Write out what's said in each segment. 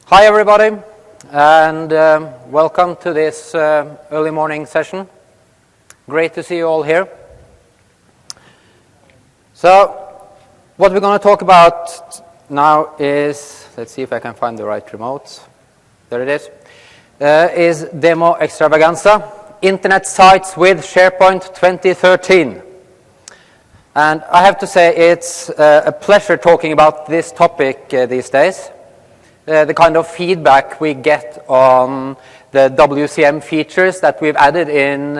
Hi everybody, and welcome to this early morning session. Great to see you all here. So, what we're going to talk about now is, let's see if I can find the right remote. There it is Demo Extravaganza Internet Sites with SharePoint 2013. And I have to say it's a pleasure talking about this topic these days. The kind of feedback we get on the WCM features that we've added in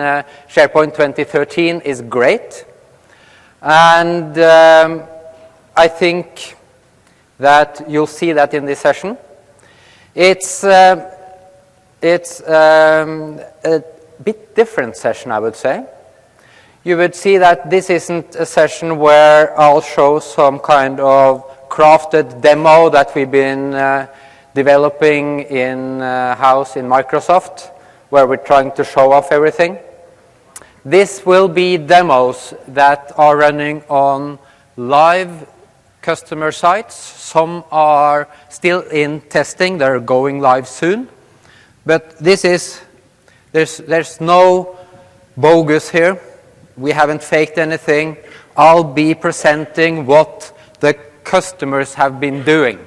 SharePoint 2013 is great. And I think that you'll see that in this session. It's a bit different session, I would say. You would see that this isn't a session where I'll show some kind of crafted demo that we've been developing in-house in Microsoft, where we're trying to show off everything. This will be demos that are running on live customer sites. Some are still in testing, they're going live soon. But this is, there's no bogus here. We haven't faked anything. I'll be presenting what the customers have been doing.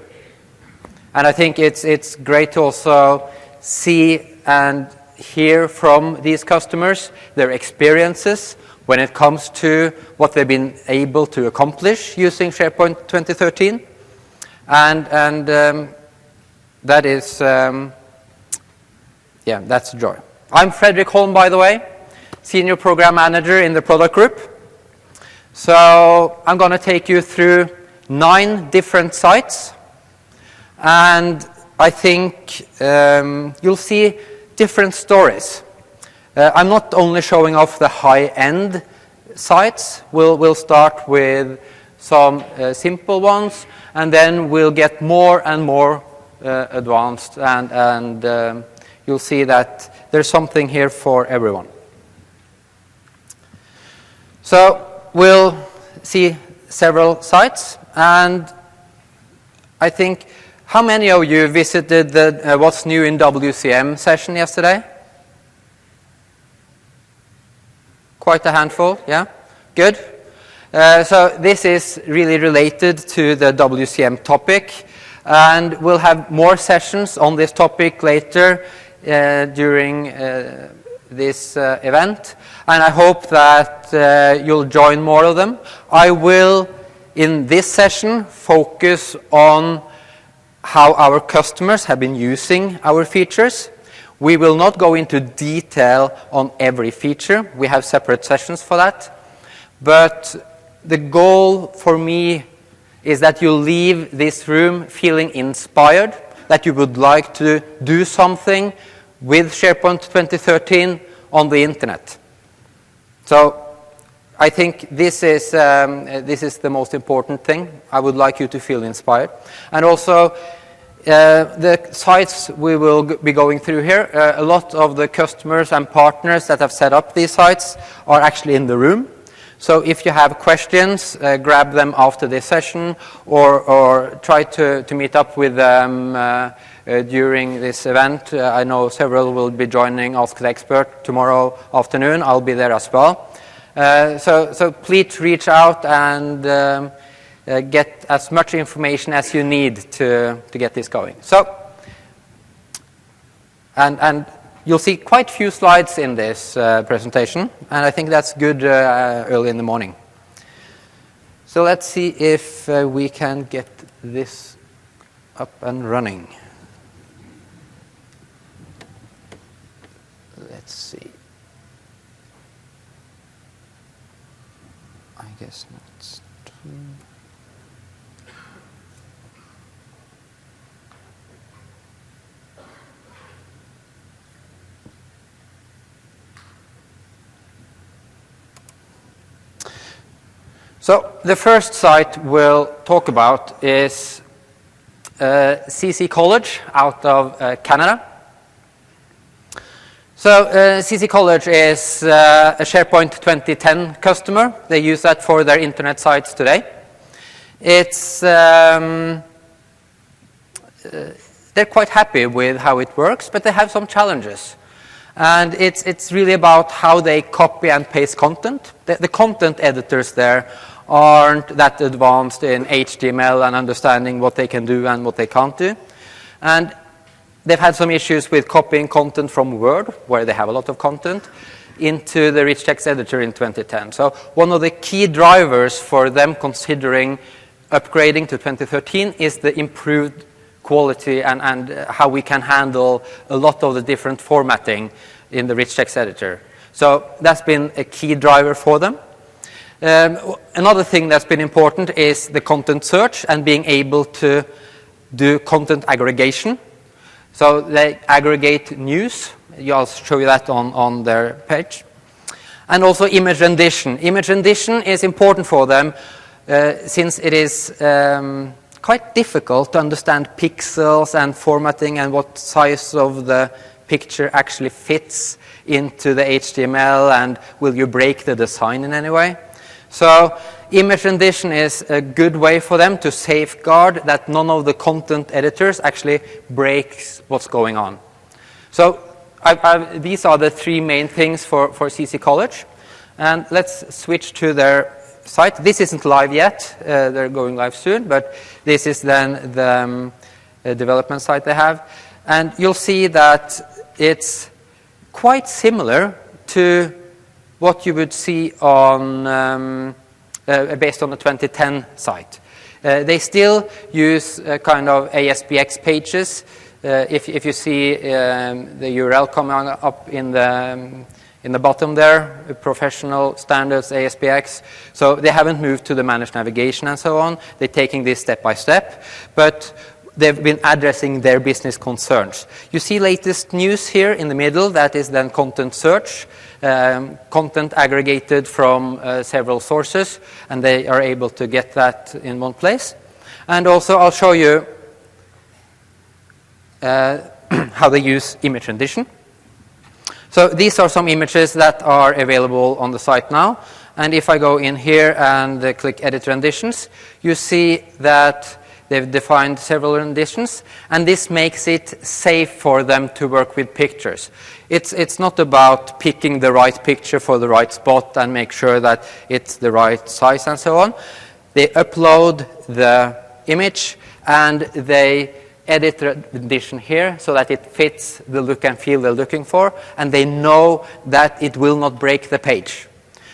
And I think it's great to also see and hear from these customers their experiences when it comes to what they've been able to accomplish using SharePoint 2013. And that is, that's a joy. I'm Fredrik Holm, by the way, Senior Program Manager in the product group. So I'm going to take you through 9 different sites. And I think you'll see different stories. I'm not only showing off the high-end sites. We'll start with some simple ones, and then we'll get more and more advanced. And you'll see that there's something here for everyone. So we'll see several sites, and I think, how many of you visited the What's New in WCM session yesterday? Quite a handful, yeah? Good. So this is really related to the WCM topic, and we'll have more sessions on this topic later during this event, and I hope that you'll join more of them. I will, in this session, focus on how our customers have been using our features. We will not go into detail on every feature. We have separate sessions for that. But the goal for me is that you leave this room feeling inspired, that you would like to do something with SharePoint 2013 on the internet. So I think this is the most important thing. I would like you to feel inspired. And also, the sites we will be going through here, a lot of the customers and partners that have set up these sites are actually in the room. So if you have questions, grab them after this session, or try to meet up with them during this event. I know several will be joining Ask the Expert tomorrow afternoon. I'll be there as well. So please reach out and get as much information as you need to get this going. So, and you'll see quite a few slides in this presentation, and I think that's good early in the morning. So let's see if we can get this up and running. Let's see. I guess not. So the first site we'll talk about is CC College out of Canada. So CC College is a SharePoint 2010 customer. They use that for their internet sites today. It's they're quite happy with how it works, but they have some challenges. And it's really about how they copy and paste content. The content editors there aren't that advanced in HTML and understanding what they can do and what they can't do. And they've had some issues with copying content from Word, where they have a lot of content, into the rich text editor in 2010. So one of the key drivers for them considering upgrading to 2013 is the improved quality and how we can handle a lot of the different formatting in the rich text editor. So that's been a key driver for them. Another thing that's been important is the content search and being able to do content aggregation. So they aggregate news. I'll show you that on their page. And also image rendition. Image rendition is important for them since it is quite difficult to understand pixels and formatting and what size of the picture actually fits into the HTML, and will you break the design in any way. So image rendition is a good way for them to safeguard that none of the content editors actually breaks what's going on. So these are the three main things for CC College. And let's switch to their site. This isn't live yet. They're going live soon, but this is then the development site they have. And you'll see that it's quite similar to what you would see on based on the 2010 site. They still use kind of ASPX pages. If you see the URL coming up in the bottom there, professional standards ASPX. So they haven't moved to the managed navigation and so on. They're taking this step by step, but they've been addressing their business concerns. You see latest news here in the middle. That is then content search, content aggregated from several sources, and they are able to get that in one place. And also I'll show you how they use image rendition. So these are some images that are available on the site now. And if I go in here and click Edit Renditions, you see that they've defined several renditions, and this makes it safe for them to work with pictures. It's not about picking the right picture for the right spot and make sure that it's the right size and so on. They upload the image and they edit the rendition here so that it fits the look and feel they're looking for, and they know that it will not break the page.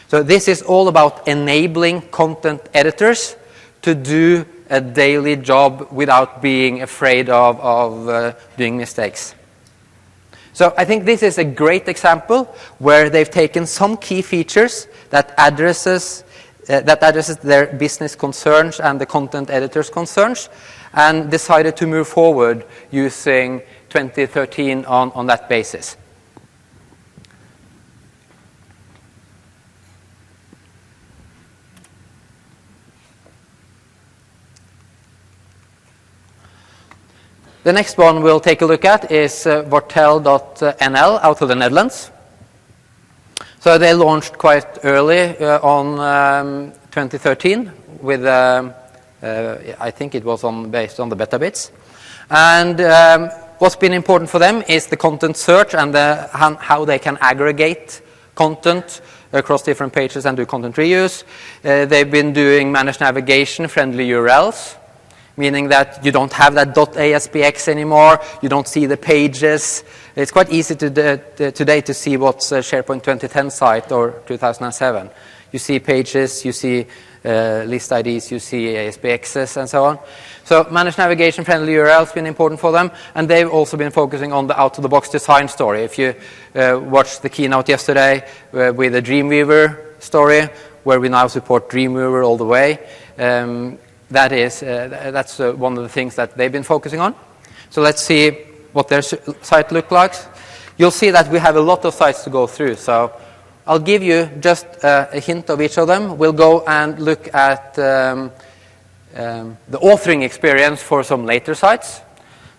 So this is all about enabling content editors to do a daily job without being afraid of doing mistakes. So I think this is a great example where they've taken some key features that addresses their business concerns and the content editor's concerns, and decided to move forward using 2013 on that basis. The next one we'll take a look at is Wortel.nl out of the Netherlands. So they launched quite early on 2013 with, I think it was based on the beta bits. And what's been important for them is the content search and how they can aggregate content across different pages and do content reuse. They've been doing managed navigation, friendly URLs, meaning that you don't have that .aspx anymore, you don't see the pages. It's quite easy today to see what's a SharePoint 2010 site or 2007. You see pages, you see list IDs, you see ASPXs and so on. So managed navigation, friendly URL has been important for them, and they've also been focusing on the out-of-the-box design story. If you watched the keynote yesterday with the Dreamweaver story, where we now support Dreamweaver all the way, that's one of the things that they've been focusing on. So let's see what their site looks like. You'll see that we have a lot of sites to go through. So I'll give you just a hint of each of them. We'll go and look at the authoring experience for some later sites.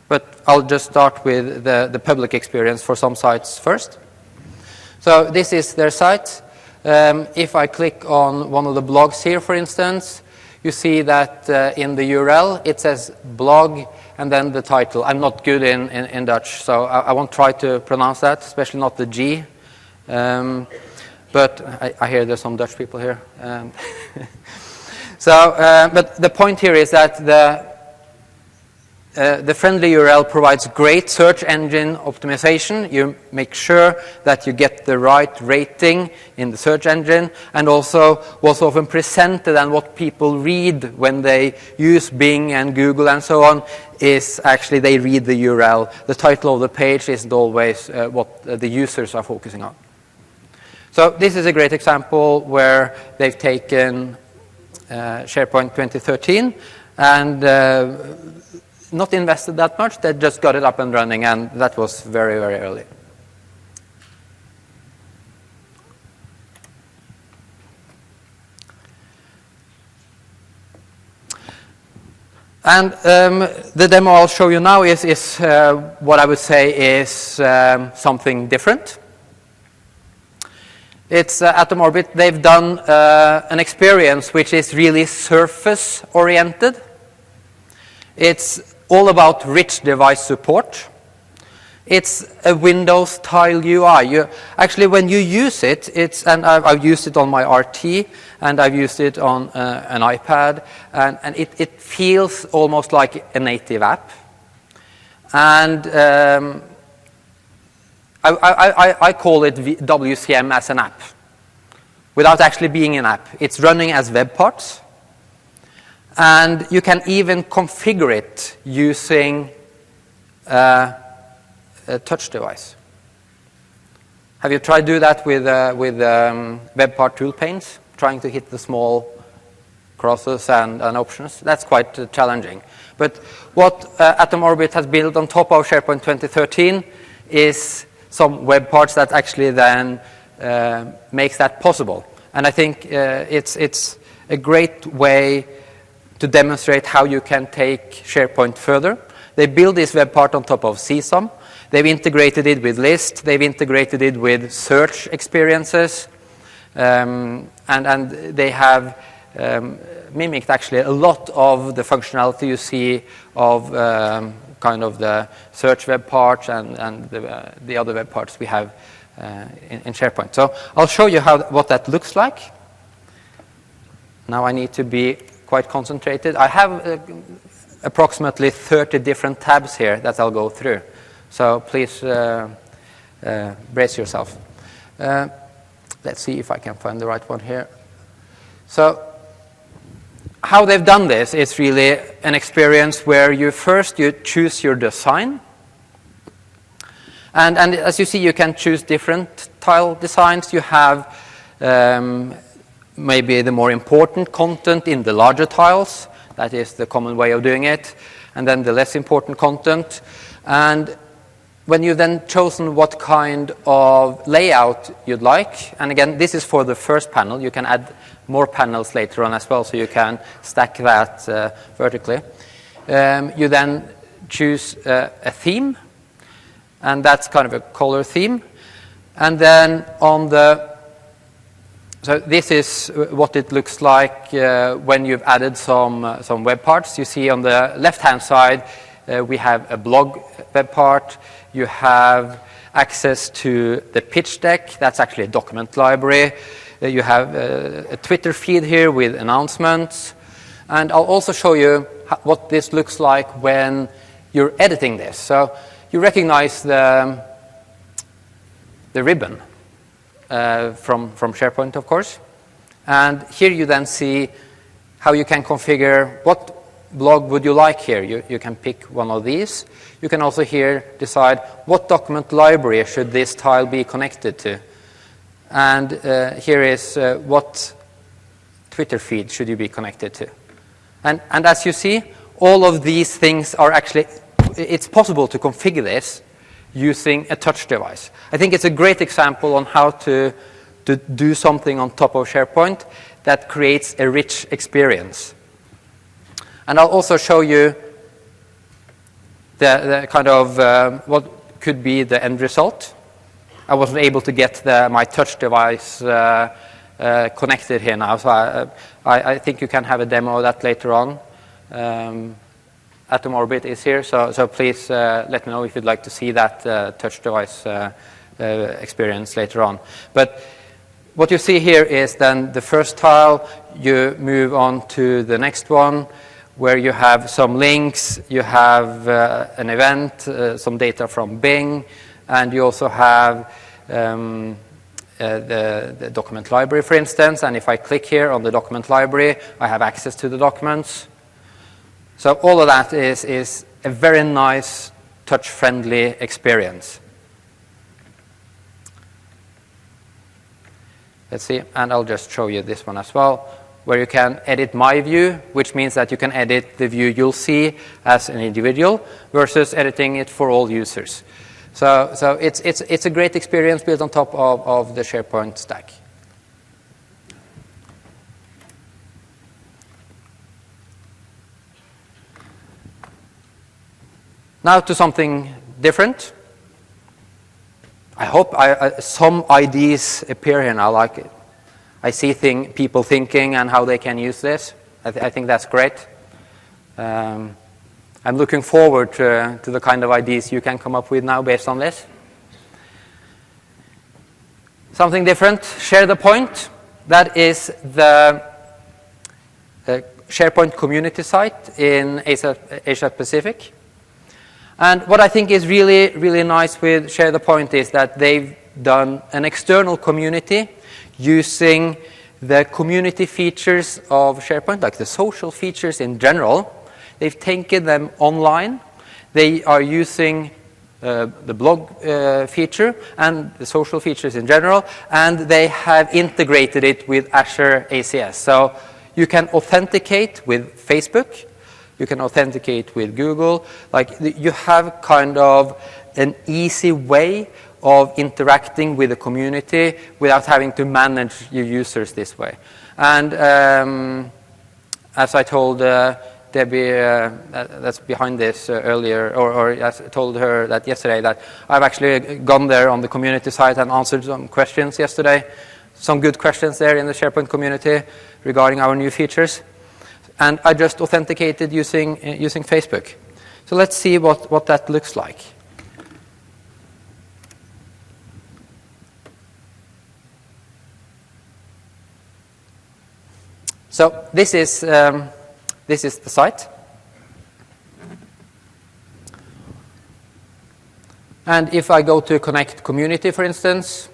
But I'll just start with the public experience for some sites first. So this is their site. If I click on one of the blogs here, for instance, you see that in the URL it says blog and then the title. I'm not good in Dutch, so I won't try to pronounce that, especially not the G. But I hear there's some Dutch people here. But the point here is that the friendly URL provides great search engine optimization. You make sure that you get the right rating in the search engine, and also what's often presented and what people read when they use Bing and Google and so on is actually they read the URL. The title of the page isn't always what the users are focusing on. So this is a great example where they've taken SharePoint 2013 and not invested that much. They just got it up and running, and that was very, very early. And the demo I'll show you now is what I would say is something different. It's Atom Orbit. They've done an experience which is really surface-oriented. It's all about rich device support. It's a Windows tile UI. Actually, when you use it, and I've used it on my RT, and I've used it on an iPad, and it feels almost like a native app. And I call it WCM as an app, without actually being an app. It's running as web parts. And you can even configure it using a touch device. Have you tried to do that with web part tool panes, trying to hit the small crosses and options? That's quite challenging. But what Atom Orbit has built on top of SharePoint 2013 is some web parts that actually then makes that possible. And I think it's a great way to demonstrate how you can take SharePoint further. They build this web part on top of CSOM. They've integrated it with list. They've integrated it with search experiences. And they have mimicked actually a lot of the functionality you see of kind of the search web parts and the other web parts we have in SharePoint. So I'll show you what that looks like. Now I need to be quite concentrated. I have approximately 30 different tabs here that I'll go through. So please brace yourself. Let's see if I can find the right one here. So how they've done this is really an experience where you choose your design. And as you see, you can choose different tile designs. You have maybe the more important content in the larger tiles. That is the common way of doing it. And then the less important content. And when you've then chosen what kind of layout you'd like, and again, this is for the first panel. You can add more panels later on as well, so you can stack that vertically. You then choose a theme, and that's kind of a color theme. And then so this is what it looks like when you've added some web parts. You see on the left-hand side, we have a blog web part. You have access to the pitch deck. That's actually a document library. You have a Twitter feed here with announcements. And I'll also show you what this looks like when you're editing this. So you recognize the ribbon from SharePoint, of course. And here you then see how you can configure what blog would you like here. You can pick one of these. You can also here decide what document library should this tile be connected to. And here is what Twitter feed should you be connected to. And as you see, all of these things are actually, it's possible to configure this using a touch device. I think it's a great example on how to do something on top of SharePoint that creates a rich experience. And I'll also show you the kind of what could be the end result. I wasn't able to get my touch device connected here now, so I think you can have a demo of that later on. Atom Orbit is here, so please let me know if you'd like to see that touch device experience later on. But what you see here is then the first tile, you move on to the next one, where you have some links, you have an event, some data from Bing, and you also have the document library, for instance. And if I click here on the document library, I have access to the documents. So all of that is a very nice, touch-friendly experience. Let's see, and I'll just show you this one as well, where you can edit my view, which means that you can edit the view you'll see as an individual versus editing it for all users. So it's a great experience built on top of the SharePoint stack. Now to something different. I hope some ideas appear here now. Like I see people thinking and how they can use this. I think that's great. I'm looking forward to the kind of ideas you can come up with now based on this. Something different. Share the Point. That is the SharePoint community site in Asia Pacific. And what I think is really, really nice with Share the Point is that they've done an external community using the community features of SharePoint, like the social features in general. They've taken them online. They are using the blog feature and the social features in general, and they have integrated it with Azure ACS. So you can authenticate with Facebook. You can authenticate with Google. Like you have kind of an easy way of interacting with the community without having to manage your users this way. And as I told Debbie, that's behind this earlier, or as I told her that yesterday, that I've actually gone there on the community site and answered some questions yesterday. Some good questions there in the SharePoint community regarding our new features. And I just authenticated using Facebook. So let's see what that looks like. So this is the site. And if I go to Connect Community, for instance,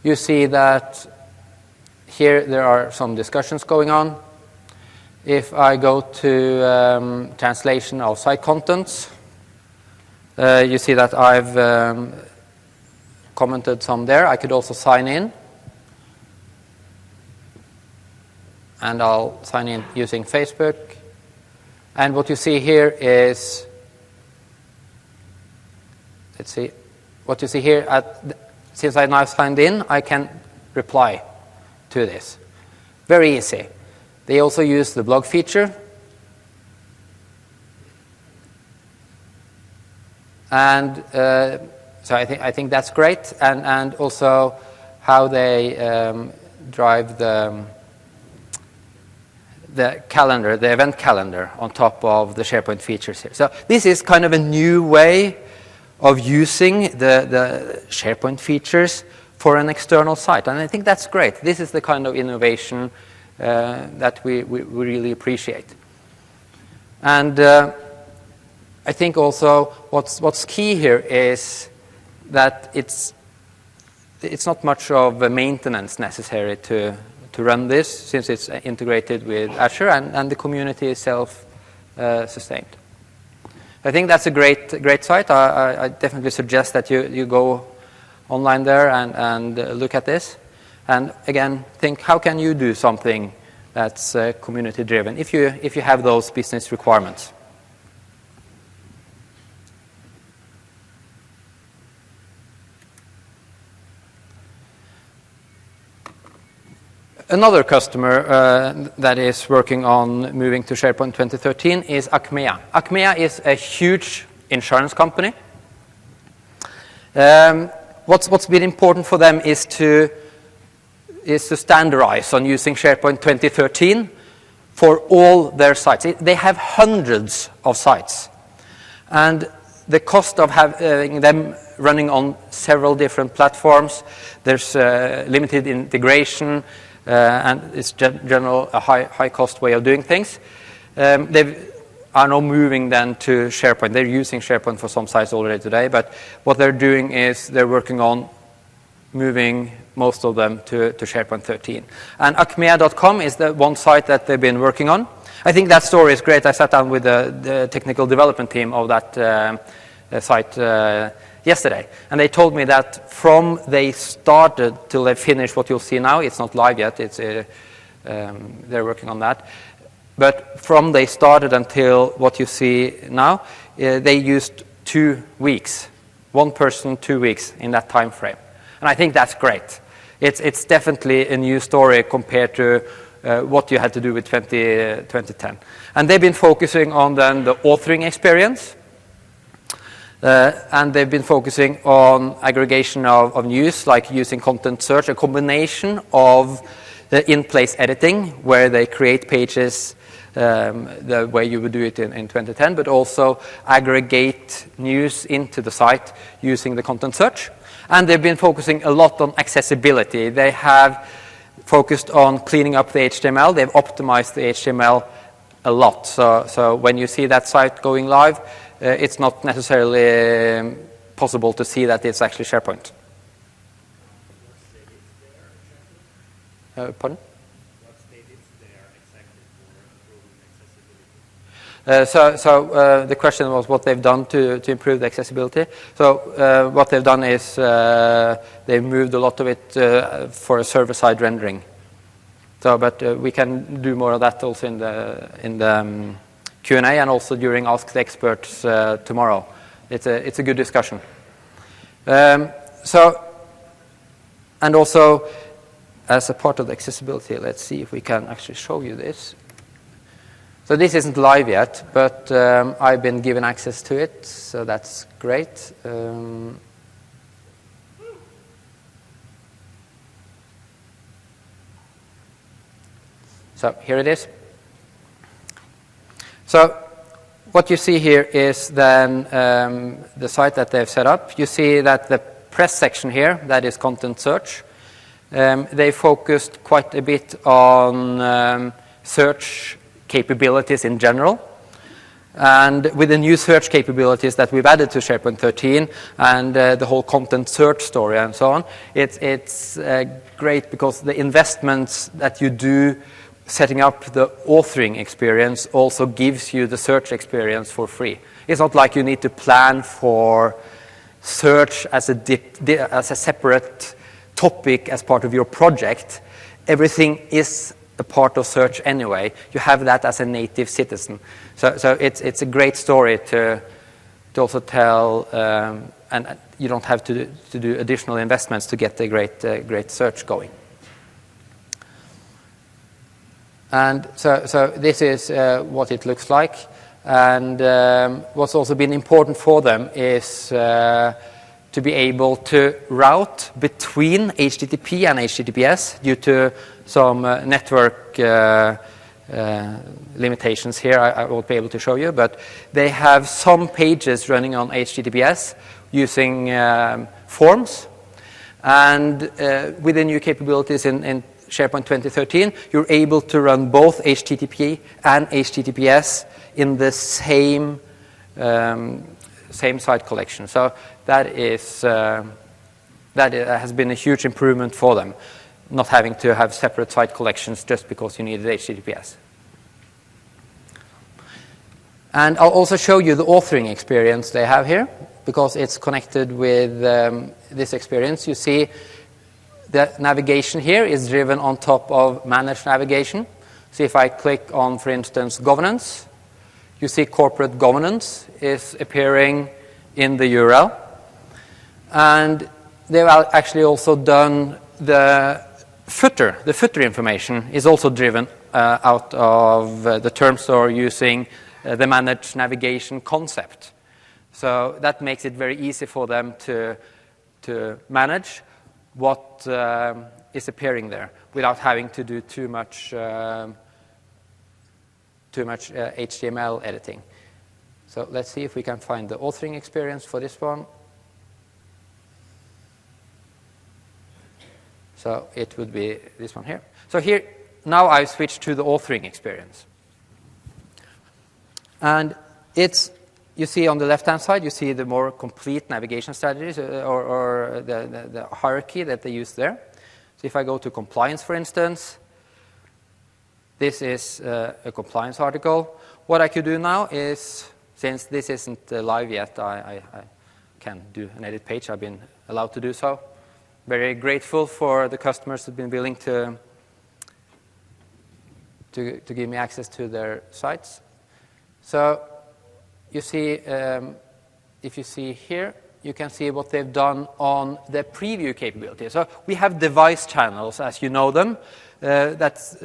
you see that here there are some discussions going on. If I go to translation of site contents, you see that I've commented some there. I could also sign in. And I'll sign in using Facebook. And what you see here is, let's see, what you see here, since I now signed in, I can reply to this. Very easy. They also use the blog feature. And so I think that's great. And also how they drive the calendar, the event calendar on top of the SharePoint features here. So this is kind of a new way of using the SharePoint features for an external site. And I think that's great. This is the kind of innovation that we really appreciate. And I think also what's key here is that it's not much of a maintenance necessary to run this, since it's integrated with Azure and the community is self-sustained. I think that's a great site. I definitely suggest that you go online there and look at this. And again, think how can you do something that's community-driven if you have those business requirements. Another customer that is working on moving to SharePoint 2013 is Achmea. Achmea is a huge insurance company. What's been important for them is to standardize on using SharePoint 2013 for all their sites. They have hundreds of sites. And the cost of having them running on several different platforms, there's limited integration, and it's general a high cost way of doing things. They are now moving then to SharePoint. They're using SharePoint for some sites already today, but what they're doing is they're working on moving most of them to SharePoint 13. And acmea.com is the one site that they've been working on. I think that story is great. I sat down with the technical development team of that site yesterday, and they told me that from they started till they finished what you'll see now, it's not live yet, it's they're working on that, but from they started until what you see now, they used 2 weeks, one person 2 weeks in that time frame. And I think that's great. It's definitely a new story compared to what you had to do with 2010. And they've been focusing on then the authoring experience, and they've been focusing on aggregation of news, like using content search, a combination of the in-place editing, where they create pages the way you would do it in 2010, but also aggregate news into the site using the content search. And they've been focusing a lot on accessibility. They have focused on cleaning up the HTML. They've optimized the HTML a lot. So when you see that site going live, it's not necessarily possible to see that it's actually SharePoint. Pardon? What state is there exactly for improving accessibility? So the question was what they've done to improve the accessibility. So what they've done is they've moved a lot of it for a server-side rendering. So, but we can do more of that also in the Q&A and also during Ask the Experts tomorrow. It's a good discussion. So, and also as a part of the accessibility, let's see if we can actually show you this. So this isn't live yet, but I've been given access to it, so that's great. So here it is. So what you see here is then the site that they've set up. You see that the press section here, that is content search. They focused quite a bit on search capabilities in general. And with the new search capabilities that we've added to SharePoint 13 and the whole content search story and so on, it's great because the investments that you do setting up the authoring experience also gives you the search experience for free. It's not like you need to plan for search as a separate topic as part of your project. Everything is a part of search anyway. You have that as a native citizen. So it's a great story to also tell, and you don't have to do additional investments to get the great search going. And so this is what it looks like. And what's also been important for them is to be able to route between HTTP and HTTPS due to some network limitations here I won't be able to show you, but they have some pages running on HTTPS using forms. And with the new capabilities in SharePoint 2013, you're able to run both HTTP and HTTPS in the same site collection. So that has been a huge improvement for them, not having to have separate site collections just because you needed HTTPS. And I'll also show you the authoring experience they have here, because it's connected with this experience. You see the navigation here is driven on top of managed navigation. So if I click on, for instance, governance, you see corporate governance is appearing in the URL. And they've actually also done the footer. The footer information is also driven out of the term store using the managed navigation concept. So that makes it very easy for them to manage what is appearing there without having to do too much too much HTML editing. So let's see if we can find the authoring experience for this one. So it would be this one here. So here, now I've switched to the authoring experience. And it's, you see on the left-hand side, you see the more complete navigation strategies or the hierarchy that they use there. So if I go to compliance, for instance, this is a compliance article. What I could do now is, since this isn't live yet, I can do an edit page. I've been allowed to do so. Very grateful for the customers who've been willing to give me access to their sites. So you see, if you see here, you can see what they've done on the preview capability. So we have device channels, as you know them. That's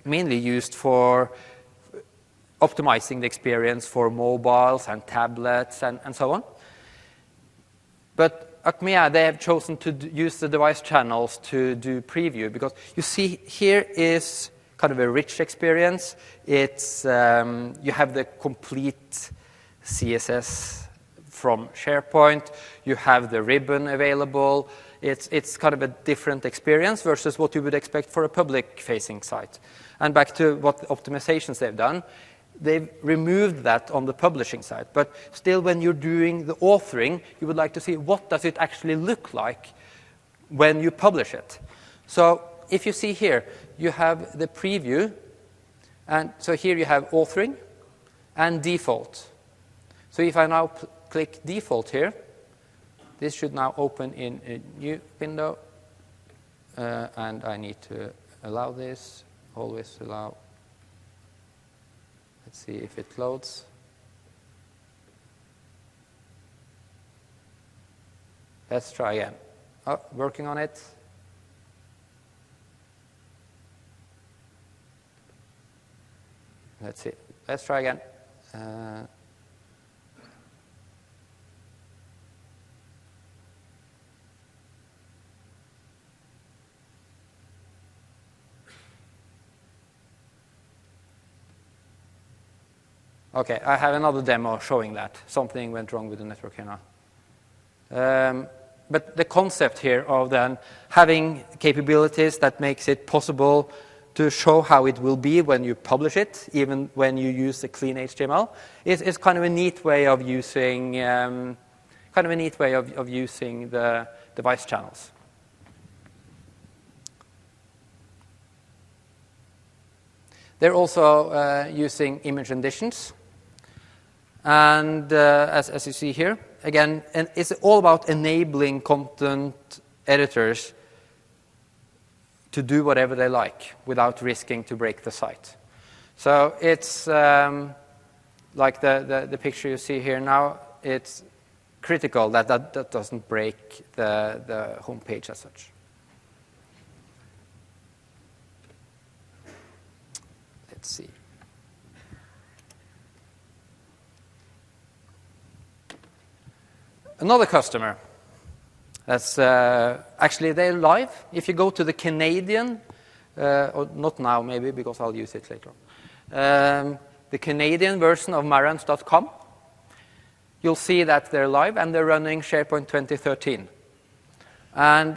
mainly used for optimizing the experience for mobiles and tablets and so on. But Acmea, they have chosen to use the device channels to do preview because you see here is kind of a rich experience. It's you have the complete CSS from SharePoint. You have the ribbon available. It's kind of a different experience versus what you would expect for a public-facing site. And back to what optimizations they've done. They've removed that on the publishing side. But still, when you're doing the authoring, you would like to see what does it actually look like when you publish it. So if you see here, you have the preview. And so here you have authoring and default. So if I now click default here, this should now open in a new window. And I need to allow this, always allow. Let's see if it loads. Let's try again. Oh, working on it. Let's see. Let's try again. Okay, I have another demo showing that. Something went wrong with the network here now. But the concept here of then having capabilities that makes it possible to show how it will be when you publish it, even when you use the clean HTML, is kind of a neat way of using using the device channels. They're also using image renditions. And as you see here, again, and it's all about enabling content editors to do whatever they like without risking to break the site. So it's like the picture you see here now, it's critical that doesn't break the home page as such. Let's see. Another customer, that's actually they're live. If you go to the Canadian, or not now maybe because I'll use it later on, the Canadian version of marantz.com, you'll see that they're live and they're running SharePoint 2013. And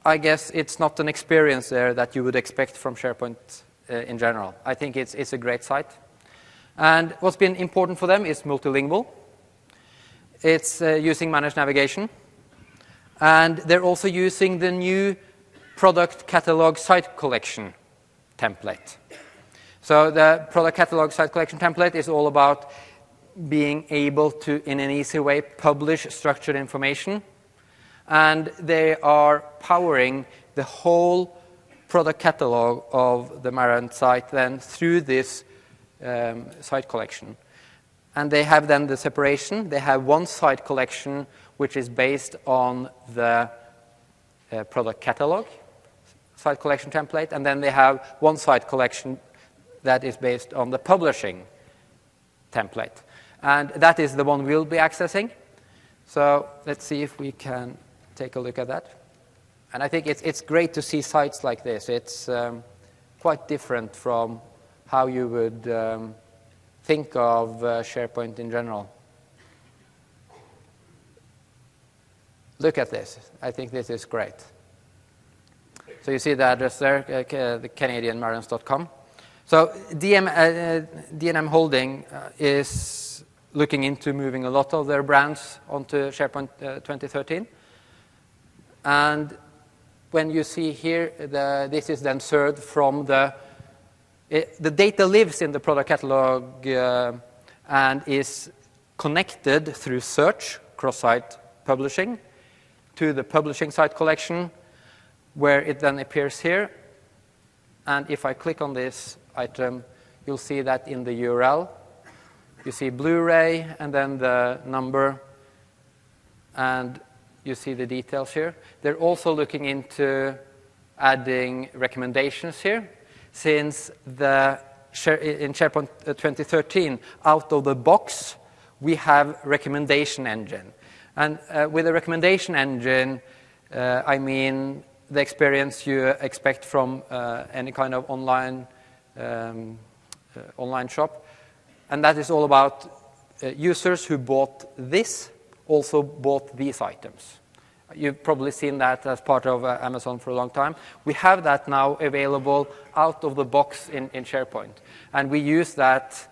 I guess it's not an experience there that you would expect from SharePoint in general. I think it's a great site. And what's been important for them is multilingual. It's using managed navigation. And they're also using the new product catalog site collection template. So the product catalog site collection template is all about being able to, in an easy way, publish structured information. And they are powering the whole product catalog of the Marantz site then through this site collection. And they have then the separation. They have one site collection which is based on the product catalog site collection template, and then they have one site collection that is based on the publishing template. And that is the one we'll be accessing. So let's see if we can take a look at that. And I think it's great to see sites like this. It's quite different from how you would think of SharePoint in general. Look at this. I think this is great. So you see the address there, the canadianmarines.com. So D&M Holding is looking into moving a lot of their brands onto SharePoint 2013. And when you see here, this is then served from the data lives in the product catalog and is connected through search, cross-site publishing, to the publishing site collection, where it then appears here. And if I click on this item, you'll see that in the URL, you see Blu-ray and then the number, and you see the details here. They're also looking into adding recommendations here, since in SharePoint 2013, out of the box, we have recommendation engine. And with a recommendation engine, I mean the experience you expect from any kind of online shop. And that is all about users who bought this, also bought these items. You've probably seen that as part of Amazon for a long time. We have that now available out of the box in SharePoint. And we use that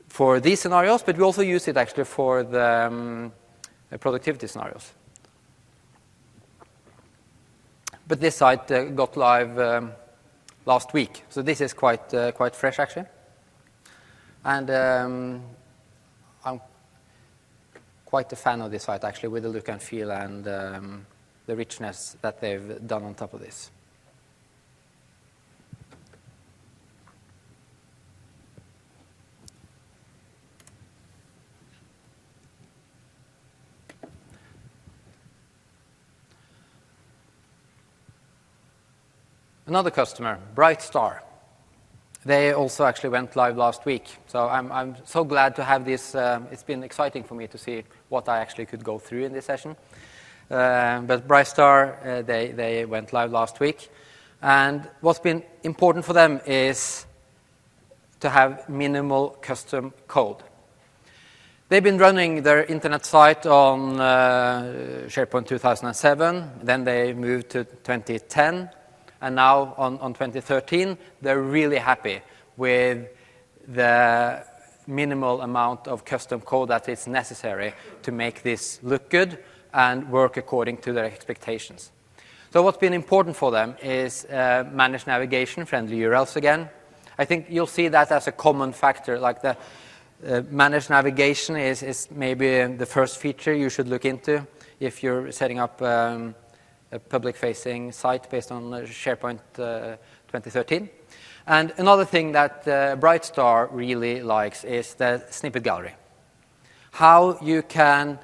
for these scenarios, but we also use it actually for the productivity scenarios. But this site got live last week, so this is quite fresh actually. And I'm quite a fan of this site actually, with the look and feel and the richness that they've done on top of this. Another customer, Bright Star. They also actually went live last week. So I'm so glad to have this. It's been exciting for me to see what I actually could go through in this session. But Bright Star, they went live last week. And what's been important for them is to have minimal custom code. They've been running their internet site on SharePoint 2007. Then they moved to 2010. And now on 2013, they're really happy with the minimal amount of custom code that is necessary to make this look good and work according to their expectations. So what's been important for them is managed navigation, friendly URLs again. I think you'll see that as a common factor, like the managed navigation is maybe the first feature you should look into if you're setting up a public-facing site based on SharePoint 2013. And another thing that Bright Star really likes is the snippet gallery. How you can,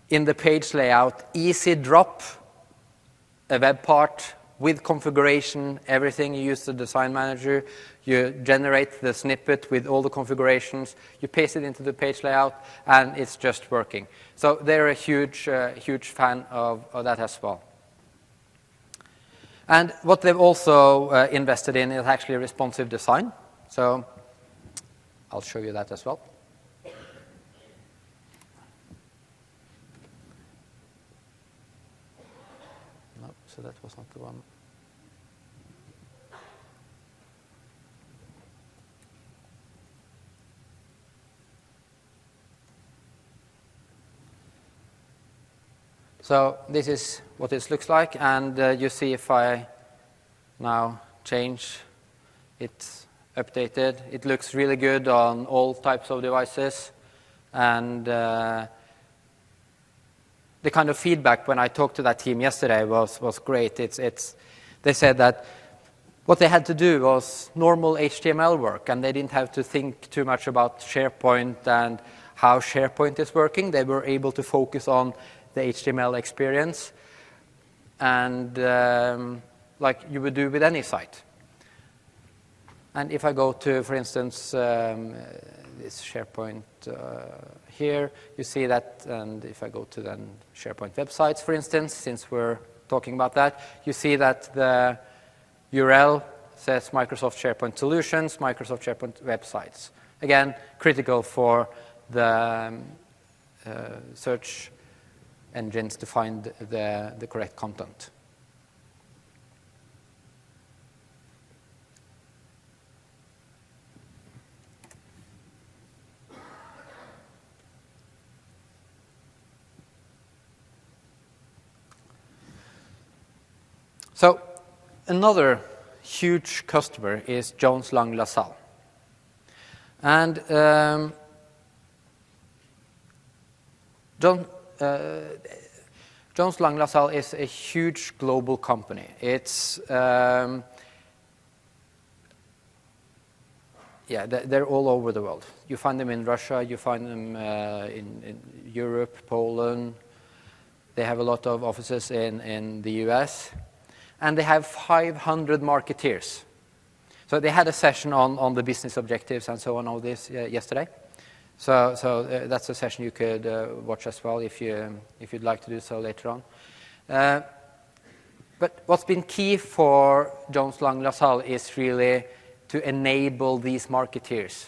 in the page layout, easy drop a web part with configuration, everything. You use the design manager, you generate the snippet with all the configurations, you paste it into the page layout, and it's just working. So they're a huge fan of that as well. And what they've also invested in is actually responsive design. So I'll show you that as well. No, so that was not the one. So this is what it looks like, and you see if I now change, it's updated. It looks really good on all types of devices, and the kind of feedback when I talked to that team yesterday was great. They said that what they had to do was normal HTML work, and they didn't have to think too much about SharePoint and how SharePoint is working. They were able to focus on the HTML experience, and like you would do with any site. And if I go to, for instance, this SharePoint here, you see that, and if I go to then SharePoint websites, for instance, since we're talking about that, you see that the URL says Microsoft SharePoint Solutions, Microsoft SharePoint Websites. Again, critical for the search engines to find the correct content. So another huge customer is Jones Lang LaSalle. And Jones Lang LaSalle is a huge global company. It's they're all over the world. You find them in Russia, you find them in Europe, Poland. They have a lot of offices in the US. And they have 500 marketeers. So they had a session on the business objectives and so on, all this yesterday. So that's a session you could watch as well if you'd like to do so later on. But what's been key for Jones Lang LaSalle is really to enable these marketeers.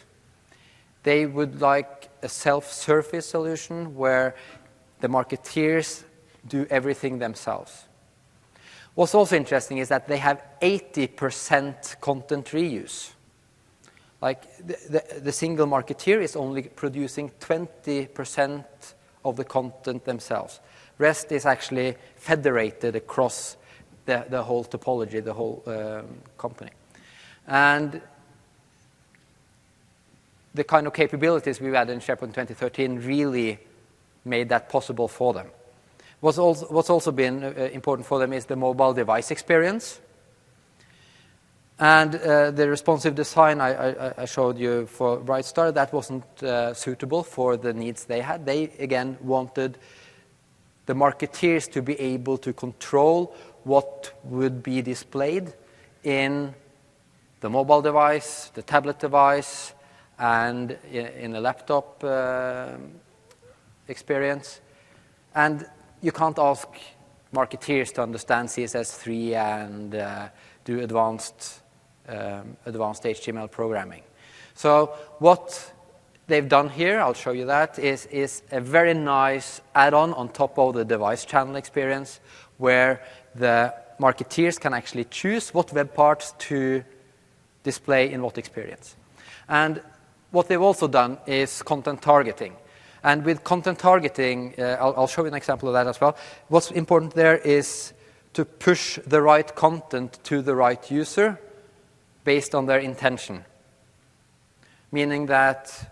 They would like a self-service solution where the marketeers do everything themselves. What's also interesting is that they have 80% content reuse. Like the single marketeer is only producing 20% of the content themselves. Rest is actually federated across the whole topology, the whole company. And the kind of capabilities we've added in SharePoint 2013 really made that possible for them. What's also been important for them is the mobile device experience. And the responsive design I showed you for Brightstar, that wasn't suitable for the needs they had. They, again, wanted the marketeers to be able to control what would be displayed in the mobile device, the tablet device, and in the laptop experience. And you can't ask marketeers to understand CSS3 and do advanced HTML programming. So what they've done here, I'll show you that, is a very nice add-on on top of the device channel experience where the marketeers can actually choose what web parts to display in what experience. And what they've also done is content targeting. And with content targeting, I'll show you an example of that as well. What's important there is to push the right content to the right user based on their intention. Meaning that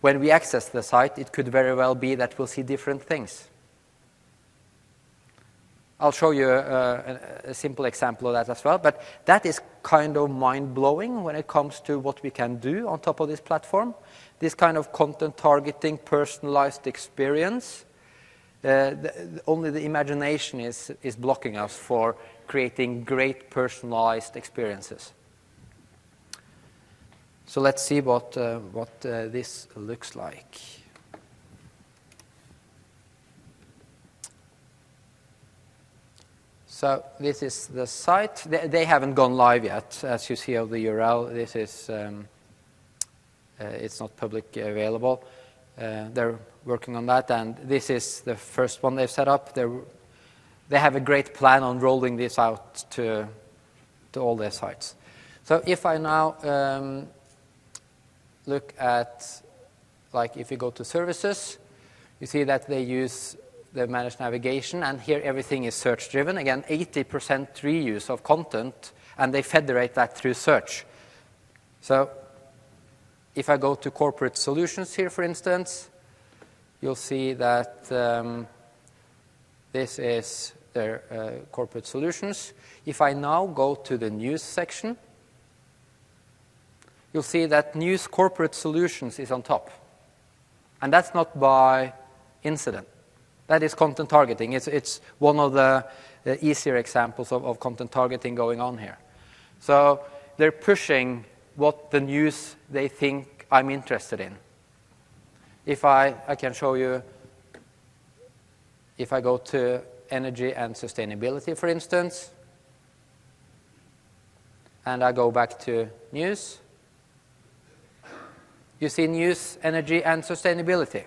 when we access the site, it could very well be that we'll see different things. I'll show you a simple example of that as well. But that is kind of mind-blowing when it comes to what we can do on top of this platform. This kind of content targeting, personalized experience, only the imagination is blocking us for creating great personalized experiences. So let's see what this looks like. So this is the site. They haven't gone live yet, as you see of the URL. This is it's not public available. They're working on that, and this is the first one they've set up. They have a great plan on rolling this out to all their sites. So if I now look at, like if you go to services, you see that they use the managed navigation, and here everything is search-driven. Again, 80% reuse of content, and they federate that through search. So if I go to corporate solutions here, for instance, you'll see that this is their corporate solutions. If I now go to the news section, you'll see that news corporate solutions is on top. And that's not by incident. That is content targeting. It's one of the easier examples of content targeting going on here. So they're pushing what the news they think I'm interested in. If I can show you, if I go to energy and sustainability, for instance, and I go back to news, you see news, energy, and sustainability.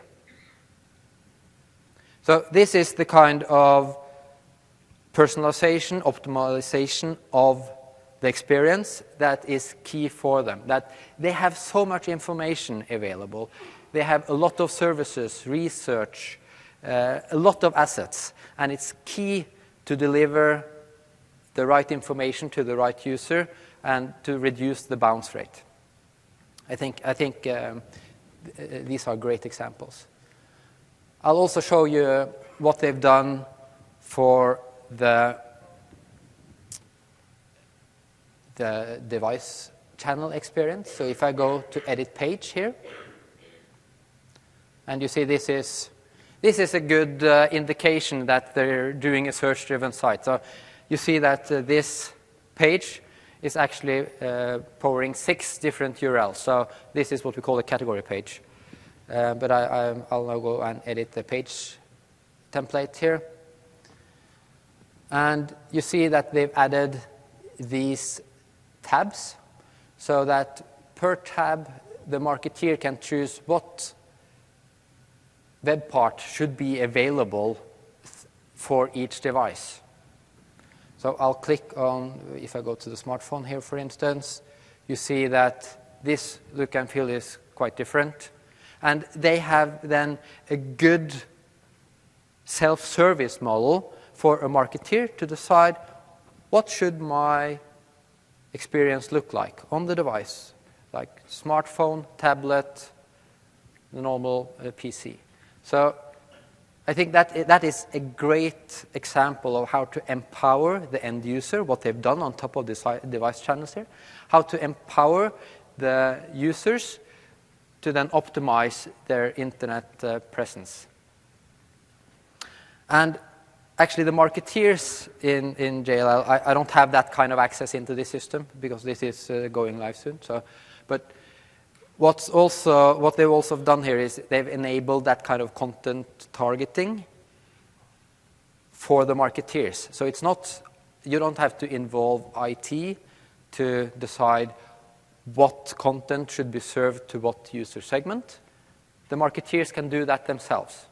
So this is the kind of personalization, optimization of the experience that is key for them. That they have so much information available. They have a lot of services, research, a lot of assets, and it's key to deliver the right information to the right user and to reduce the bounce rate. I think these are great examples. I'll also show you what they've done for the device channel experience. So if I go to edit page here, and you see this is a good indication that they're doing a search-driven site. So you see that this page is actually powering 6 different URLs. So this is what we call a category page. But I'll now go and edit the page template here. And you see that they've added these tabs so that per tab the marketeer can choose what web part should be available for each device. So I'll click on, if I go to the smartphone here, for instance, you see that this look and feel is quite different. And they have then a good self-service model for a marketeer to decide what should my experience look like on the device, like smartphone, tablet, the normal PC. So I think that is a great example of how to empower the end user, what they've done on top of the device channels here, how to empower the users to then optimize their internet presence. And actually the marketeers in JLL, I don't have that kind of access into this system because this is going live soon. But what they've also done here is they've enabled that kind of content targeting for the marketeers. So it's not, you don't have to involve IT to decide what content should be served to what user segment. The marketeers can do that themselves.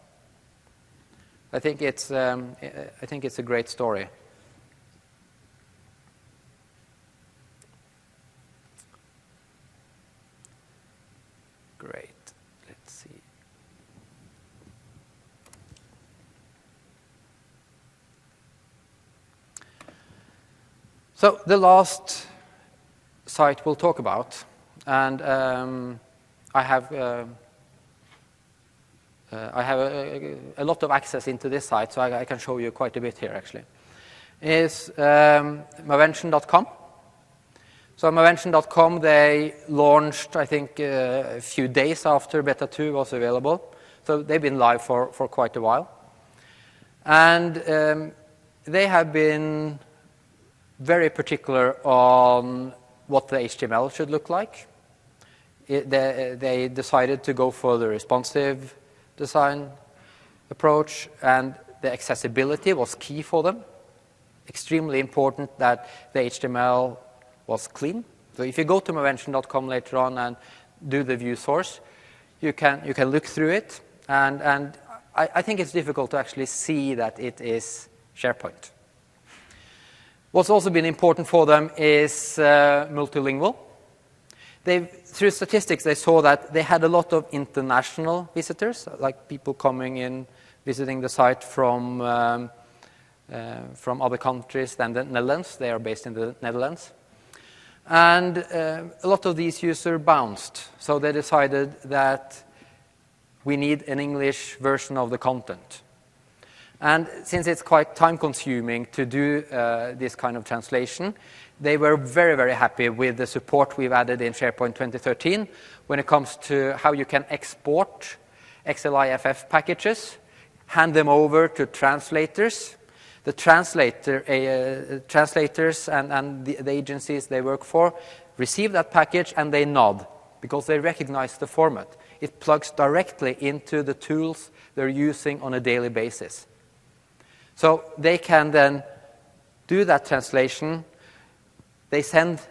I think it's a great story. Great. Let's see. So the last site we'll talk about, and I have a lot of access into this site, so I can show you quite a bit here actually, is Mavention.com. So Mavention.com, they launched, I think, a few days after Beta 2 was available. So they've been live for quite a while. And they have been very particular on what the HTML should look like. They decided to go for the responsive design approach, and the accessibility was key for them. Extremely important that the HTML was clean. So if you go to Mavention.com later on and do the view source, you can look through it, and I think it's difficult to actually see that it is SharePoint. What's also been important for them is multilingual. Through statistics, they saw that they had a lot of international visitors, like people coming in, visiting the site from other countries than the Netherlands. They are based in the Netherlands. And a lot of these users bounced. So they decided that we need an English version of the content. And since it's quite time-consuming to do this kind of translation, they were very, very happy with the support we've added in SharePoint 2013 when it comes to how you can export XLIFF packages, hand them over to translators. The translators and the agencies they work for receive that package and they nod because they recognize the format. It plugs directly into the tools they're using on a daily basis. So they can then do that translation. They send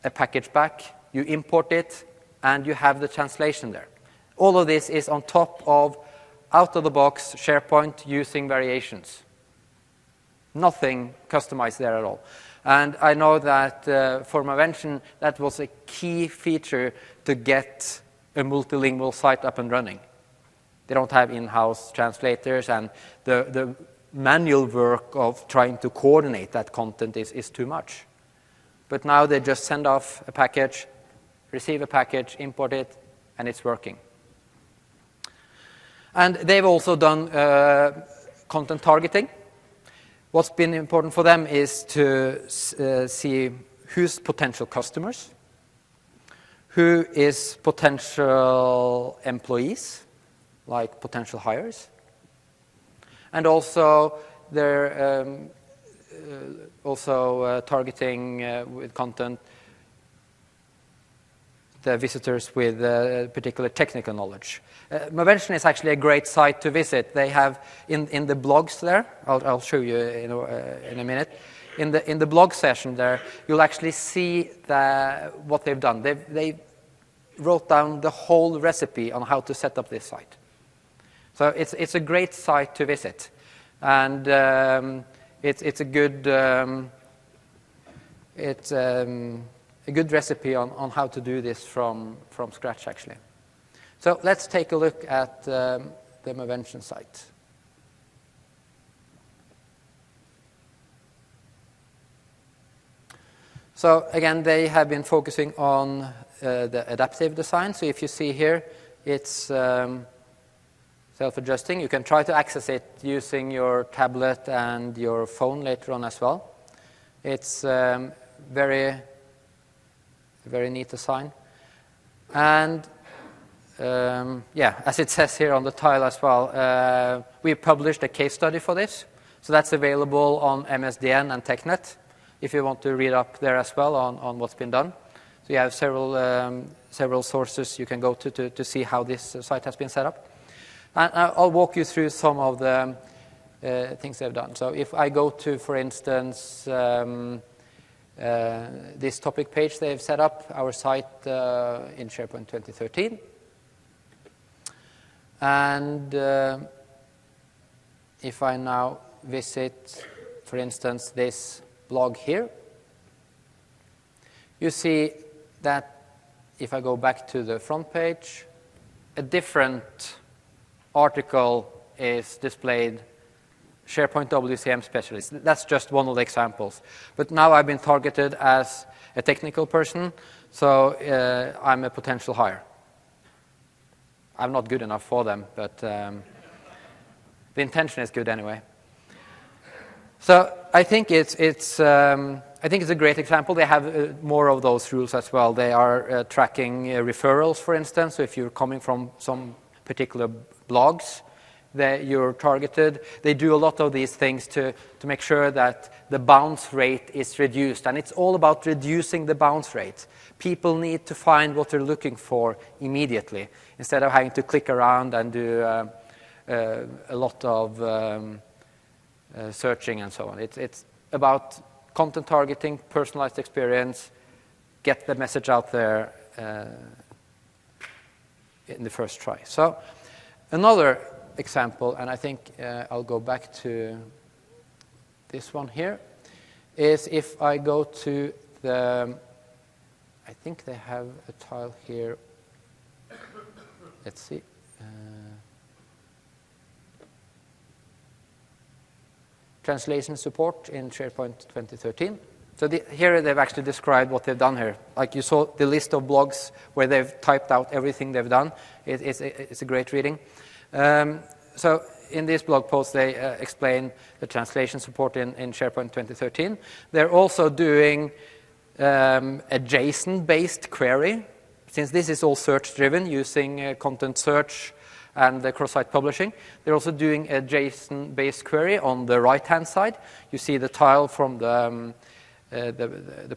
a package back, you import it, and you have the translation there. All of this is on top of out-of-the-box SharePoint using variations. Nothing customized there at all. And I know that for Mavention, that was a key feature to get a multilingual site up and running. They don't have in-house translators, and the manual work of trying to coordinate that content is too much. But now they just send off a package, receive a package, import it, and it's working. And they've also done content targeting. What's been important for them is to see who's potential customers, who is potential employees, like potential hires, and also they're targeting with content the visitors with particular technical knowledge. Mavention is actually a great site to visit. They have in the blogs there. I'll show you in a minute. In the blog session there, you'll actually see what they've done. They wrote down the whole recipe on how to set up this site. So it's a great site to visit, and it's a good a good recipe on how to do this from scratch, actually. So let's take a look at the Mavention site. So again, they have been focusing on the adaptive design. So if you see here, it's self-adjusting. You can try to access it using your tablet and your phone later on as well. It's very neat design. And as it says here on the tile as well, we published a case study for this. So that's available on MSDN and TechNet if you want to read up there as well on what's been done. So you have several sources you can go to see how this site has been set up. And I'll walk you through some of the things they've done. So if I go to, for instance, this topic page they've set up, our site in SharePoint 2013. And if I now visit, for instance, this blog here, you see that if I go back to the front page, a different article is displayed, SharePoint WCM specialist. That's just one of the examples. But now I've been targeted as a technical person, so I'm a potential hire. I'm not good enough for them, but the intention is good anyway. So I think it's a great example. They have more of those rules as well. They are tracking referrals, for instance. So if you're coming from some particular blogs, you're targeted. They do a lot of these things to make sure that the bounce rate is reduced. And it's all about reducing the bounce rate. People need to find what they're looking for immediately instead of having to click around and do a lot of searching and so on. It's about content targeting, personalized experience, get the message out there in the first try. So another example, and I think I'll go back to this one here, is if I go to the, I think they have a tile here. Let's see. Translation support in SharePoint 2013. So here they've actually described what they've done here. Like you saw the list of blogs where they've typed out everything they've done. It's a great reading. So in this blog post, they explain the translation support in SharePoint 2013. They're also doing a JSON-based query. Since this is all search-driven using content search and the cross-site publishing, they're also doing a JSON-based query on the right-hand side. You see the tile from the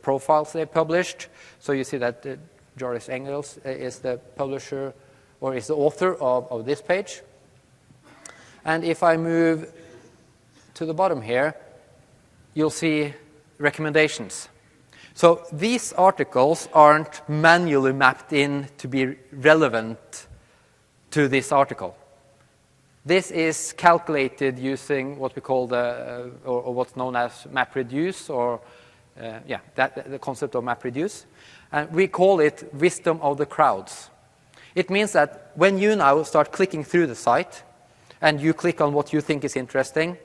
profiles they published. So you see that Joris Engels is the publisher or is the author of this page. And if I move to the bottom here, you'll see recommendations. So these articles aren't manually mapped in to be relevant to this article. This is calculated using what we call or what's known as MapReduce, or the concept of MapReduce. And we call it wisdom of the crowds. It means that when you now start clicking through the site, and you click on what you think is interesting,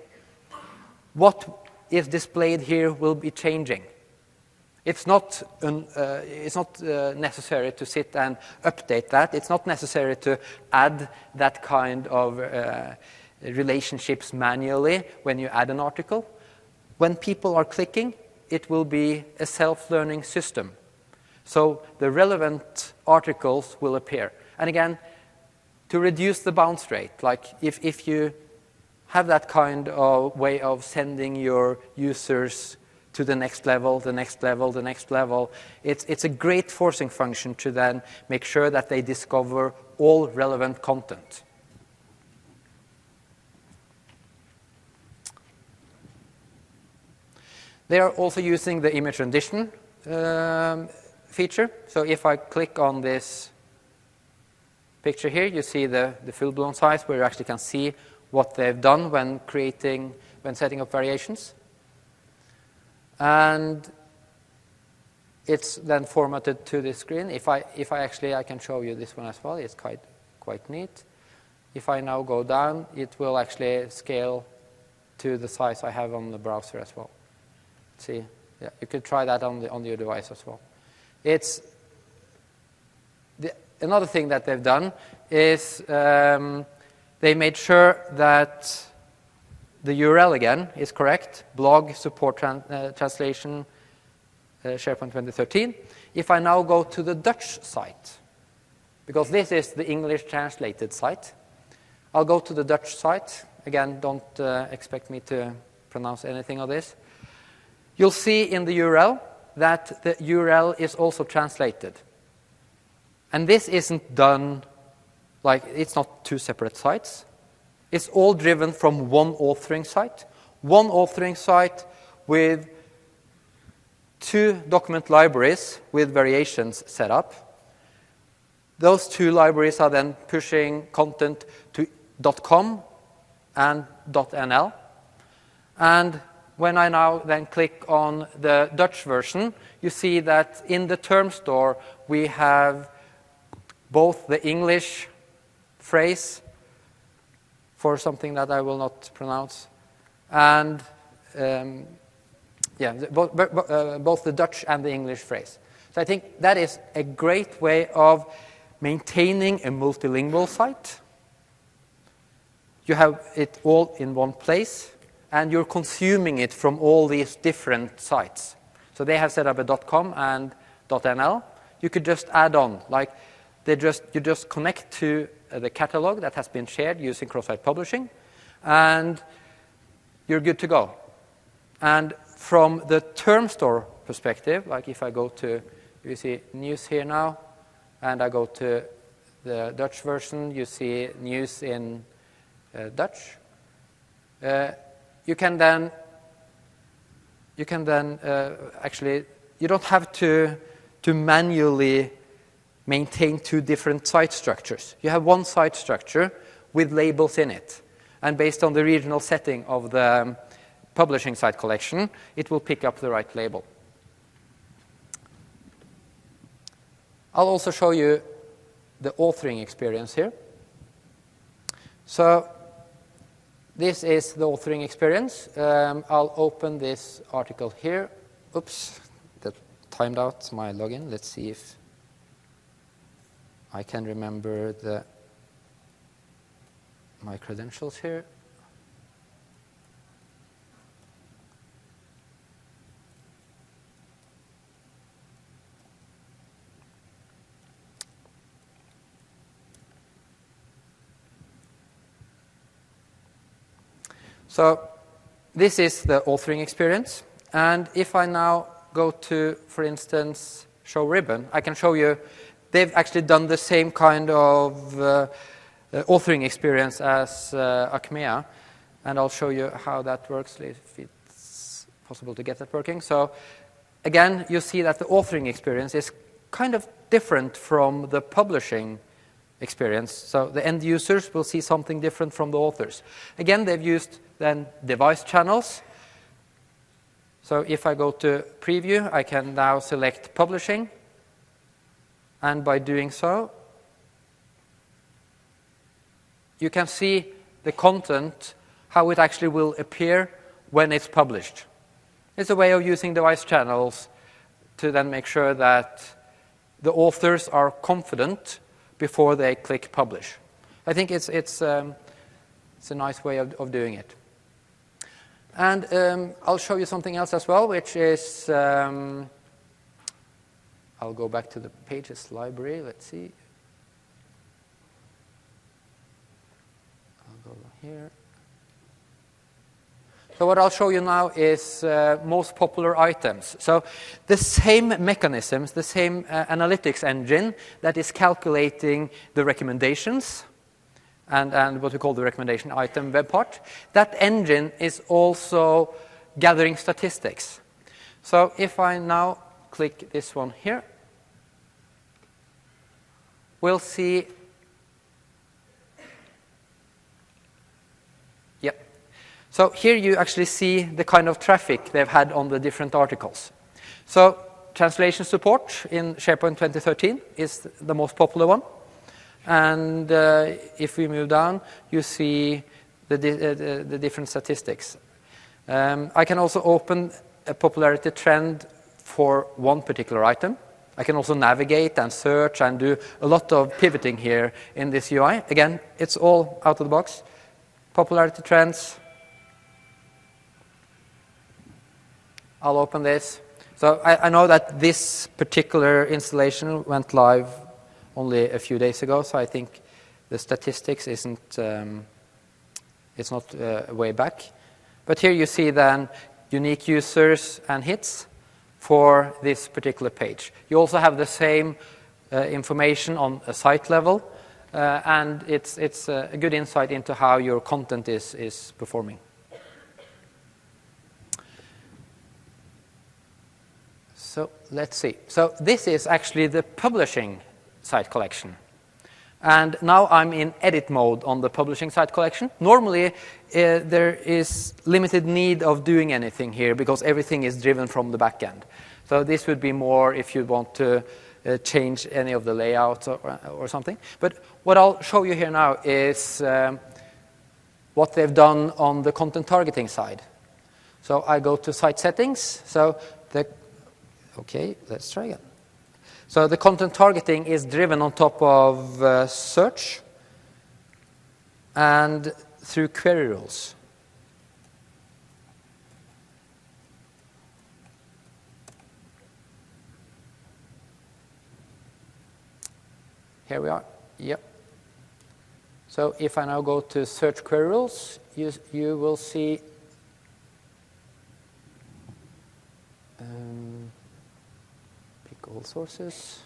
what is displayed here will be changing. It's not necessary to sit and update that. It's not necessary to add that kind of relationships manually when you add an article. When people are clicking, it will be a self-learning system. So the relevant articles will appear. And again, to reduce the bounce rate, like if you have that kind of way of sending your users to the next level, the next level, the next level, it's a great forcing function to then make sure that they discover all relevant content. They are also using the image rendition feature. So if I click on this picture here, you see the full-blown size where you actually can see what they've done when setting up variations. And it's then formatted to this screen. If I can show you this one as well. It's quite neat. If I now go down, it will actually scale to the size I have on the browser as well. See, yeah, you could try that on your device as well. Another thing that they've done is they made sure that the URL again is correct, blog, support translation, SharePoint 2013. If I now go to the Dutch site, because this is the English translated site, I'll go to the Dutch site. Again, don't expect me to pronounce anything of this. You'll see in the URL that the URL is also translated. And this isn't done like, it's not two separate sites. It's all driven from one authoring site. One authoring site with two document libraries with variations set up. Those two libraries are then pushing content to .com and .nl. And when I now then click on the Dutch version, you see that in the term store we have both the English phrase for something that I will not pronounce, and both the Dutch and the English phrase. So I think that is a great way of maintaining a multilingual site. You have it all in one place, and you're consuming it from all these different sites. So they have set up a .com and .nl. You could just add on, like you just connect to the catalog that has been shared using cross-site publishing, and you're good to go. And from the term store perspective, like if I go to, you see news here now, and I go to the Dutch version, you see news in Dutch. You can then actually, you don't have to manually maintain two different site structures. You have one site structure with labels in it. And based on the regional setting of the publishing site collection, it will pick up the right label. I'll also show you the authoring experience here. So this is the authoring experience. I'll open this article here. Oops, that timed out my login. Let's see if I can remember my credentials here. So this is the authoring experience. And if I now go to, for instance, show ribbon, I can show you they've actually done the same kind of authoring experience as Acmea. And I'll show you how that works, if it's possible to get that working. So again, you see that the authoring experience is kind of different from the publishing experience. So the end users will see something different from the authors. Again, they've used then device channels. So if I go to preview, I can now select publishing. And by doing so, you can see the content, how it actually will appear when it's published. It's a way of using device channels to then make sure that the authors are confident before they click publish. I think it's a nice way of doing it. And I'll show you something else as well, which is, I'll go back to the pages library. Let's see. I'll go here. So what I'll show you now is most popular items. So the same mechanisms, the same analytics engine that is calculating the recommendations and what we call the recommendation item web part, that engine is also gathering statistics. So if I now click this one here, we'll see. Yep. So here you actually see the kind of traffic they've had on the different articles. So translation support in SharePoint 2013 is the most popular one. And if we move down, you see the different statistics. I can also open a popularity trend for one particular item. I can also navigate and search and do a lot of pivoting here in this UI. Again, it's all out of the box. Popularity trends. I'll open this. So I know that this particular installation went live only a few days ago, so I think the statistics isn't, it's not way back. But here you see then unique users and hits for this particular page. You also have the same information on a site level, and it's a good insight into how your content is performing. So let's see. So this is actually the publishing site collection. And now I'm in edit mode on the publishing site collection. Normally, there is limited need of doing anything here because everything is driven from the back end. So this would be more if you want to change any of the layouts or something. But what I'll show you here now is what they've done on the content targeting side. So I go to site settings. Okay, let's try again. So the content targeting is driven on top of search and through query rules. Here we are. Yep. So if I now go to search query rules, you will see all sources.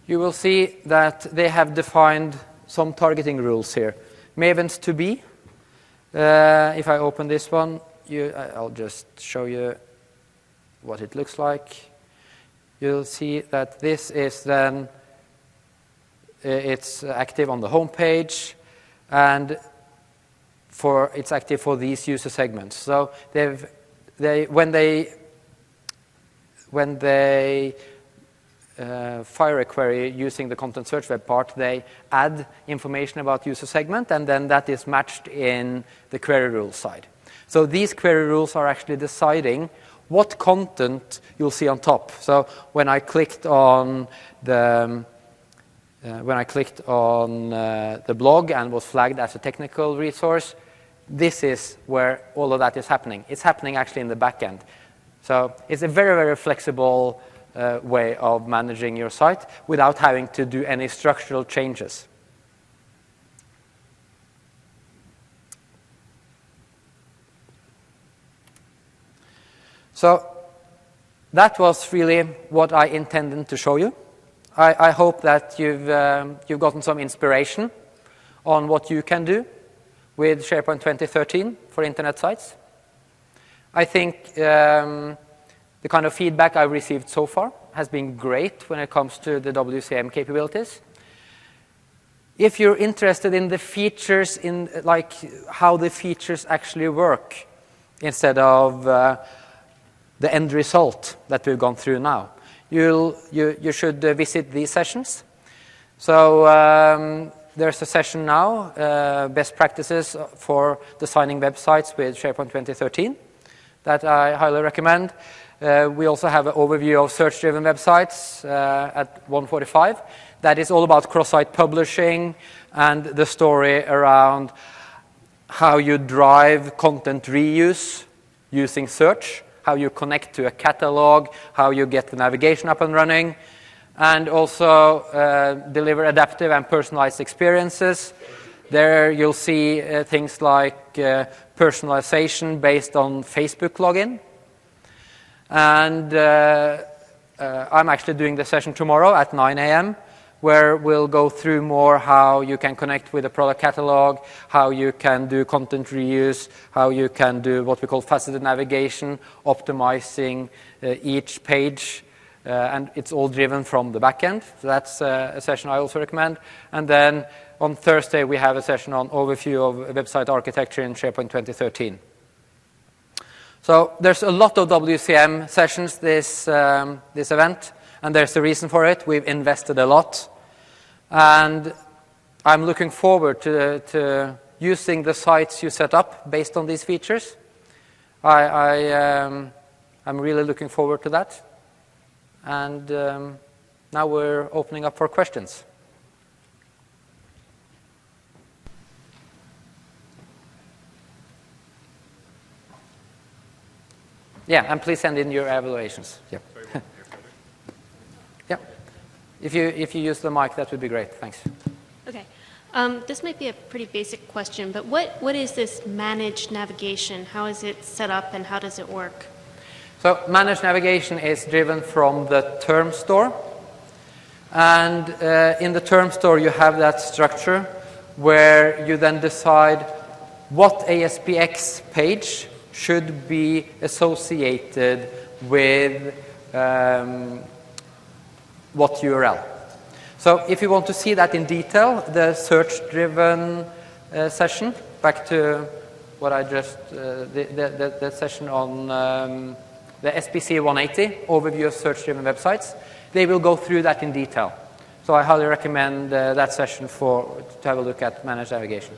You will see that they have defined some targeting rules here. Mavens to be. If I open this one, I'll just show you what it looks like. You'll see that this is then, it's active on the home page, and it's active for these user segments. So when they fire a query using the content search web part, they add information about user segment, and then that is matched in the query rules side. So these query rules are actually deciding what content you'll see on top. So when I clicked on the blog and was flagged as a technical resource, this is where all of that is happening. It's happening actually in the back end. So it's a very, very flexible way of managing your site without having to do any structural changes. So that was really what I intended to show you. I hope that you've gotten some inspiration on what you can do with SharePoint 2013 for internet sites. I think the kind of feedback I've received so far has been great when it comes to the WCM capabilities. If you're interested in the features, in like how the features actually work, instead of the end result that we've gone through now, you should visit these sessions. So there's a session now, best practices for designing websites with SharePoint 2013, that I highly recommend. We also have an overview of search-driven websites at 1:45. That is all about cross-site publishing and the story around how you drive content reuse using search, how you connect to a catalog, how you get the navigation up and running, and also deliver adaptive and personalized experiences. There you'll see things like personalization based on Facebook login. And I'm actually doing the session tomorrow at 9 a.m., where we'll go through more how you can connect with the product catalog, how you can do content reuse, how you can do what we call faceted navigation, optimizing each page, and it's all driven from the backend. So that's a session I also recommend. And then on Thursday, we have a session on overview of website architecture in SharePoint 2013. So there's a lot of WCM sessions this event, and there's a reason for it. We've invested a lot, and I'm looking forward to using the sites you set up based on these features. I'm really looking forward to that. And now we're opening up for questions. Yeah, and please send in your evaluations. Yeah. Yeah. If you use the mic, that would be great. Thanks. Okay. This might be a pretty basic question, but what is this managed navigation? How is it set up, and how does it work? So managed navigation is driven from the term store. And in the term store, you have that structure where you then decide what ASPX page should be associated with what URL. So if you want to see that in detail, the search-driven session, back to what I just, the session on the SPC 180, overview of search-driven websites, they will go through that in detail. So I highly recommend that session to have a look at managed navigation.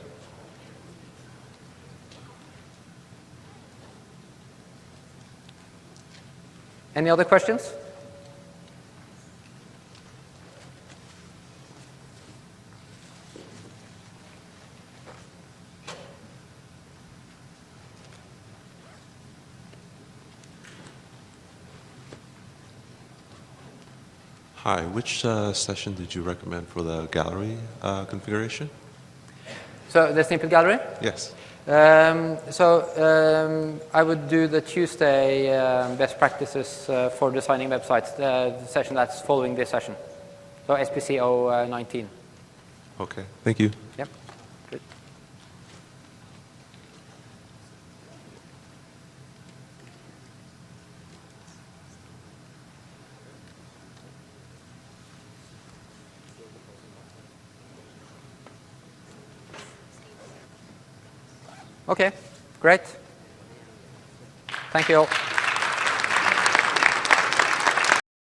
Any other questions? Hi, which session did you recommend for the gallery configuration? So the snippet gallery? Yes. I would do the Tuesday best practices for designing websites, the session that's following this session. So SPC 019. Okay, thank you. Yep. Good. Okay, great. Thank you all.